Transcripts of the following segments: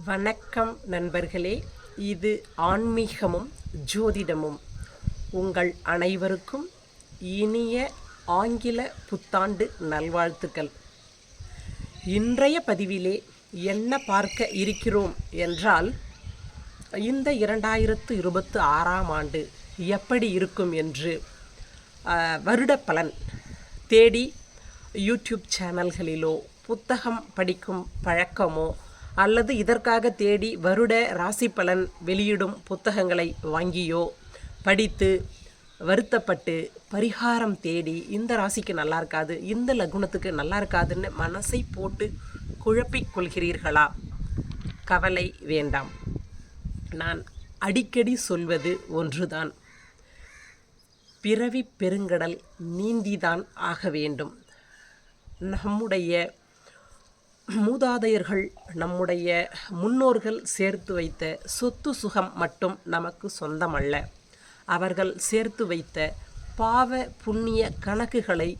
வணக்கம் நண்பர்களே. இது ஆன்மீகமும் ஜோதிடமும். உங்கள் அனைவருக்கும் இனிய ஆங்கில புத்தாண்டு நல்வாழ்த்துக்கள். இன்றைய பதிவிலே என்ன பார்க்க இருக்கிறோம் என்றால், இந்த 2026ஆம் ஆண்டு எப்படி இருக்கும் என்று வருட பலன் தேடி யூடியூப் சேனல்களிலோ புத்தகம் படிக்கும் பழக்கமோ அல்லது இதற்காக தேடி வருட ராசி பலன் வெளியிடும் புத்தகங்களை வாங்கியோ படித்து வருத்தப்பட்டு பரிகாரம் தேடி இந்த ராசிக்கு நல்லா இருக்காது, இந்த லகுனத்துக்கு நல்லா இருக்காதுன்னு மனசை போட்டு குழப்பிக் கொள்கிறீர்களா? கவலை வேண்டாம். நான் அடிக்கடி சொல்வது ஒன்றுதான், பிறவி பெருங்கடல் நீந்திதான் ஆக வேண்டும். நம்முடைய மூதாதையர்கள், நம்முடைய முன்னோர்கள் சேர்த்து வைத்த சொத்து சுகம் மட்டும் நமக்கு சொந்தமல்ல. அவர்கள் சேர்த்து வைத்த பாவ புண்ணிய கணக்குகளை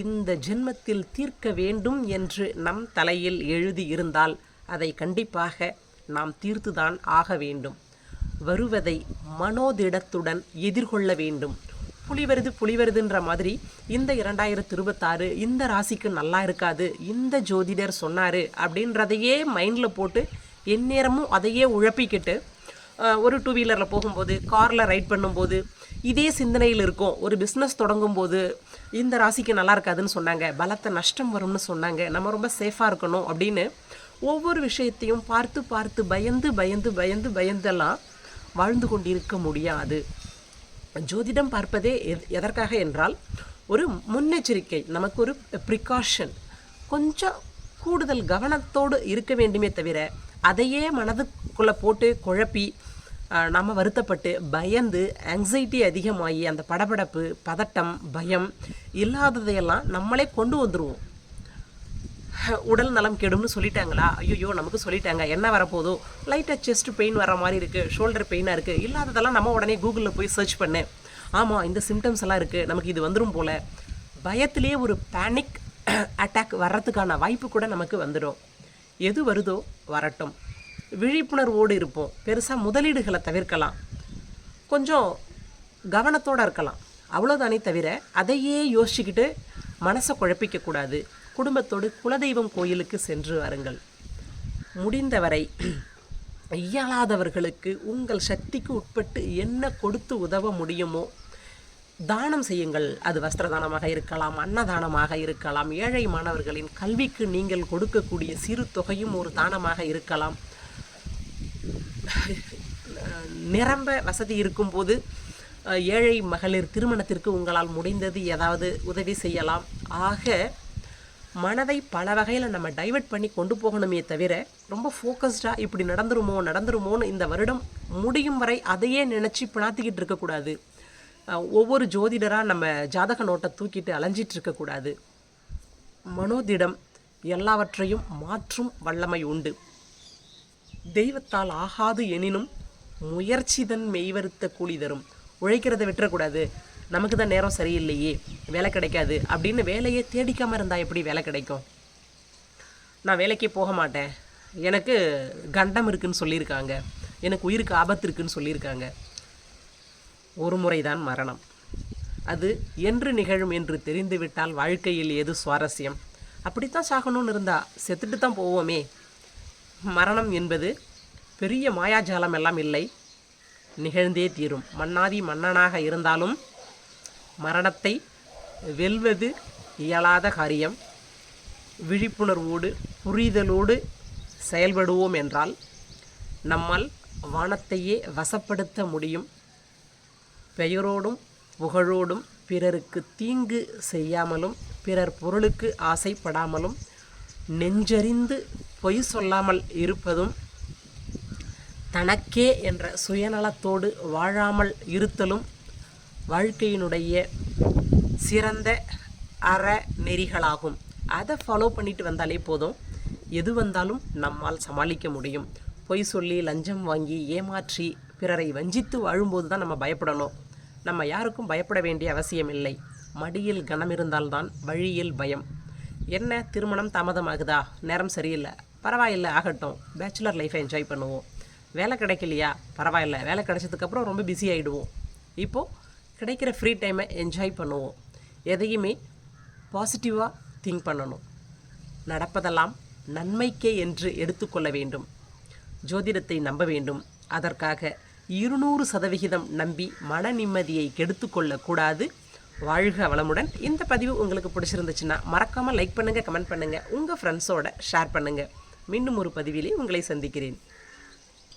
இந்த ஜென்மத்தில் தீர்க்க வேண்டும் என்று நம் தலையில் எழுதியிருந்தால் அதை கண்டிப்பாக நாம் தீர்த்துதான் ஆக வேண்டும். வருவதை மனோதிடத்துடன் எதிர்கொள்ள வேண்டும். புலி வருதுன்ற மாதிரி இந்த 2026 இந்த ராசிக்கு நல்லா இருக்காது, இந்த ஜோதிடர் சொன்னார் அப்படின்றதையே மைண்டில் போட்டு எந்நேரமும் அதையே உழப்பிக்கிட்டு ஒரு 2 வீலரில் போகும்போது, காரில் ரைட் பண்ணும்போது இதே சிந்தனையில் இருக்கும். ஒரு பிஸ்னஸ் தொடங்கும்போது இந்த ராசிக்கு நல்லா இருக்காதுன்னு சொன்னாங்க, பலத்த நஷ்டம் வரும்னு சொன்னாங்க, நம்ம ரொம்ப சேஃபாக இருக்கணும் அப்படின்னு ஒவ்வொரு விஷயத்தையும் பார்த்து பார்த்து பயந்தெல்லாம் வாழ்ந்து கொண்டிருக்க முடியாது. ஜோதிடம் பார்ப்பதே எதற்காக என்றால், ஒரு முன்னெச்சரிக்கை, நமக்கு ஒரு ப்ரிகாஷன், கொஞ்சம் கூடுதல் கவனத்தோடு இருக்க வேண்டுமே தவிர அதையே மனதுக்குள்ளே போட்டு குழப்பி நம்ம வருத்தப்பட்டு பயந்து ஆங்ஸைட்டி அதிகமாகி அந்த படபடப்பு, பதட்டம், பயம் இல்லாததையெல்லாம் நம்மளே கொண்டு வந்துடுவோம். உடல் நலம் கெடும்னு சொல்லிட்டாங்களா, ஐயோ நமக்கு சொல்லிட்டாங்க, என்ன வரப்போதோ, லைட்டாக செஸ்ட் பெயின் வர மாதிரி இருக்குது, ஷோல்டர் பெயினாக இருக்குது, இல்லாததெல்லாம் நம்ம உடனே கூகுளில் போய் சர்ச் பண்ணேன், ஆமாம் இந்த சிம்டம்ஸ் எல்லாம் இருக்குது, நமக்கு இது வந்துடும் போல். பயத்திலேயே ஒரு பேனிக் அட்டாக் வர்றதுக்கான வாய்ப்பு கூட நமக்கு வந்துடும். எது வருதோ வரட்டும், விழிப்புணர்வோடு இருப்போம். பெருசாக முதலீடுகளை தவிர்க்கலாம், கொஞ்சம் கவனத்தோடு இருக்கலாம், அவ்வளோதானே தவிர அதையே யோசிச்சுக்கிட்டு மனசை குழப்பிக்கக்கூடாது. குடும்பத்தோடு குலதெய்வம் கோயிலுக்கு சென்று வாருங்கள். முடிந்தவரை இயலாதவர்களுக்கு உங்கள் சக்திக்கு உட்பட்டு என்ன கொடுத்து உதவ முடியுமோ தானம் செய்யுங்கள். அது வஸ்திர தானமாக இருக்கலாம், அன்னதானமாக இருக்கலாம், ஏழை மாணவர்களின் கல்விக்கு நீங்கள் கொடுக்கக்கூடிய சிறு தொகையும் ஒரு தானமாக இருக்கலாம். நிரம்ப வசதி இருக்கும்போது ஏழை மகளிர் திருமணத்திற்கு உங்களால் முடிந்தது ஏதாவது உதவி செய்யலாம். ஆக மனதை பல வகையில் நம்ம டைவர்ட் பண்ணி கொண்டு போகணுமே தவிர ரொம்ப ஃபோக்கஸ்டாக இப்படி நடந்துருமோன்னு இந்த வருடம் முடியும் வரை அதையே நினச்சி பிணாத்திக்கிட்டு இருக்கக்கூடாது. ஒவ்வொரு ஜோதிடராக நம்ம ஜாதக நோட்டை தூக்கிட்டு அலைஞ்சிட்டு இருக்கக்கூடாது. மனோதிடம் எல்லாவற்றையும் மாற்றும் வல்லமை உண்டு. தெய்வத்தால் ஆகாது எனினும் முயற்சிதன் மெய்வருத்த கூலி தரும். உழைக்கிறத விட்டுறக்கூடாது. நமக்கு தான் நேரம் சரியில்லையே, வேலை கிடைக்காது அப்படின்னு வேலையே தேடிக்காமல் இருந்தால் எப்படி வேலை கிடைக்கும்? நான் வேலைக்கே போக மாட்டேன், எனக்கு கண்டம் இருக்குதுன்னு சொல்லியிருக்காங்க, எனக்கு உயிருக்கு ஆபத்து இருக்குதுன்னு சொல்லியிருக்காங்க. ஒரு முறைதான் மரணம், அது என்று நிகழும் என்று தெரிந்துவிட்டால் வாழ்க்கையில் எது சுவாரஸ்யம்? அப்படித்தான் சாகணும்னு இருந்தால் செத்துட்டு தான் போவோமே. மரணம் என்பது பெரிய மாயாஜாலம் எல்லாம் இல்லை, நிகழ்ந்தே தீரும். மன்னாதி மன்னனாக இருந்தாலும் மரணத்தை வெல்வது இயலாத காரியம். விழிப்புணர்வோடு புரிதலோடு செயல்படுவோம் என்றால் நம்மால் வானத்தையே வசப்படுத்த முடியும். பெயரோடும் புகழோடும் பிறருக்கு தீங்கு செய்யாமலும் பிறர் பொருளுக்கு ஆசைப்படாமலும் நெஞ்சறிந்து பொய் சொல்லாமல் இருப்பதும் தனக்கே என்ற சுயநலத்தோடு வாழாமல் இருத்தலும் வாழ்க்கையினுடைய சிறந்த அறநெறிகளாகும். அதை ஃபாலோ பண்ணிட்டு வந்தாலே போதும், எது வந்தாலும் நம்மால் சமாளிக்க முடியும். பொய் சொல்லி லஞ்சம் வாங்கி ஏமாற்றி பிறரை வஞ்சித்து வாழும்போது தான் நம்ம பயப்படணும். நம்ம யாருக்கும் பயப்பட வேண்டிய அவசியம் இல்லை. மடியில் கனம் இருந்தால்தான் வழியில் பயம். என்ன திருமணம் தாமதமாகுதா, நேரம் சரியில்லை, பரவாயில்லை ஆகட்டும், பேச்சுலர் லைஃப்பை என்ஜாய் பண்ணுவோம். வேலை கிடைக்கலையா, பரவாயில்ல, வேலை கிடைச்சதுக்கப்புறம் ரொம்ப பிஸி ஆகிடுவோம். இப்போது கிடைக்கிற ஃப்ரீ டைமை என்ஜாய் பண்ணுவோம். எதையுமே பாசிட்டிவாக திங்க் பண்ணணும். நடப்பதெல்லாம் நன்மைக்கே என்று எடுத்துக்கொள்ள வேண்டும். ஜோதிடத்தை நம்ப வேண்டும். அதற்காக 200% நம்பி மன நிம்மதியை கெடுத்துக்கொள்ளக்கூடாது. வாழ்க வளமுடன். இந்த பதிவு உங்களுக்கு பிடிச்சிருந்துச்சுன்னா மறக்காமல் லைக் பண்ணுங்கள், கமெண்ட் பண்ணுங்கள், உங்கள் ஃப்ரெண்ட்ஸோட ஷேர் பண்ணுங்கள். மீண்டும் ஒரு பதிவிலே உங்களை சந்திக்கிறேன்.